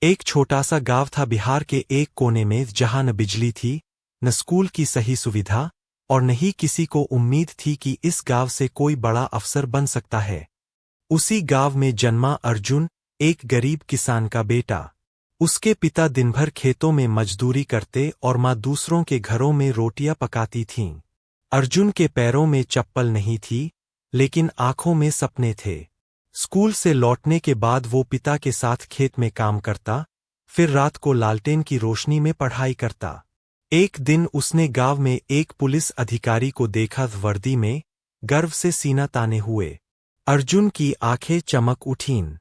एक छोटा सा गांव था बिहार के एक कोने में, जहां न बिजली थी, न स्कूल की सही सुविधा, और न ही किसी को उम्मीद थी कि इस गांव से कोई बड़ा अफसर बन सकता है। उसी गांव में जन्मा अर्जुन, एक गरीब किसान का बेटा। उसके पिता दिन भर खेतों में मजदूरी करते और माँ दूसरों के घरों में रोटियां पकाती थीं। अर्जुन के पैरों में चप्पल नहीं थी, लेकिन आंखों में सपने थे। स्कूल से लौटने के बाद वो पिता के साथ खेत में काम करता, फिर रात को लालटेन की रोशनी में पढ़ाई करता। एक दिन उसने गांव में एक पुलिस अधिकारी को देखा, वर्दी में, गर्व से सीना ताने हुए। अर्जुन की आंखें चमक उठीं।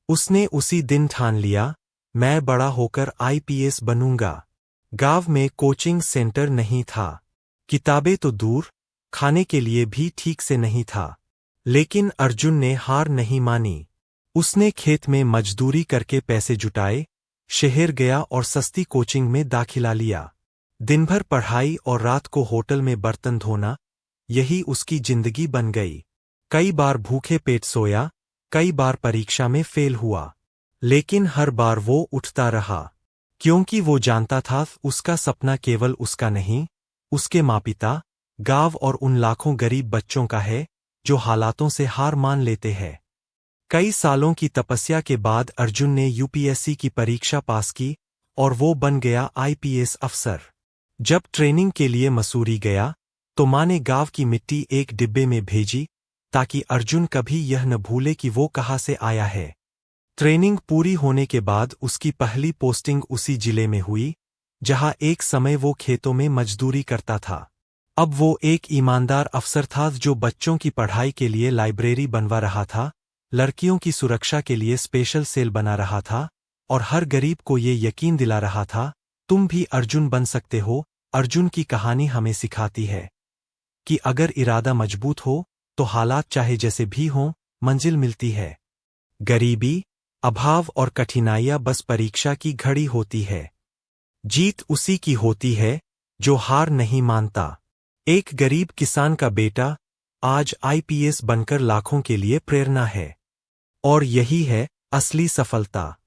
उसने उसी दिन ठान लिया, मैं बड़ा होकर आईपीएस बनूंगा। गांव में कोचिंग सेंटर नहीं था, किताबें तो दूर, खाने के लिए भी ठीक से नहीं था। लेकिन अर्जुन ने हार नहीं मानी। उसने खेत में मजदूरी करके पैसे जुटाए, शहर गया और सस्ती कोचिंग में दाखिला लिया। दिन भर पढ़ाई और रात को होटल में बर्तन धोना, यही उसकी जिंदगी बन गई। कई बार भूखे पेट सोया, कई बार परीक्षा में फेल हुआ, लेकिन हर बार वो उठता रहा, क्योंकि वो जानता था उसका सपना केवल उसका नहीं, उसके माँ-पिता, गांव और उन लाखों गरीब बच्चों का है जो हालातों से हार मान लेते हैं। कई सालों की तपस्या के बाद अर्जुन ने यूपीएससी की परीक्षा पास की और वो बन गया आईपीएस अफसर। जब ट्रेनिंग के लिए मसूरी गया, तो माँ ने गांव की मिट्टी एक डिब्बे में भेजी, ताकि अर्जुन कभी यह न भूले कि वो कहाँ से आया है। ट्रेनिंग पूरी होने के बाद उसकी पहली पोस्टिंग उसी जिले में हुई, जहां एक समय वो खेतों में मजदूरी करता था। अब वो एक ईमानदार अफसर था जो बच्चों की पढ़ाई के लिए लाइब्रेरी बनवा रहा था, लड़कियों की सुरक्षा के लिए स्पेशल सेल बना रहा था, और हर गरीब को ये यकीन दिला रहा था, तुम भी अर्जुन बन सकते हो। अर्जुन की कहानी हमें सिखाती है कि अगर इरादा मजबूत हो, तो हालात चाहे जैसे भी हों, मंजिल मिलती है। गरीबी, अभाव और कठिनाइयां बस परीक्षा की घड़ी होती है। जीत उसी की होती है जो हार नहीं मानता। एक गरीब किसान का बेटा आज आईपीएस बनकर लाखों के लिए प्रेरणा है। और यही है असली सफलता।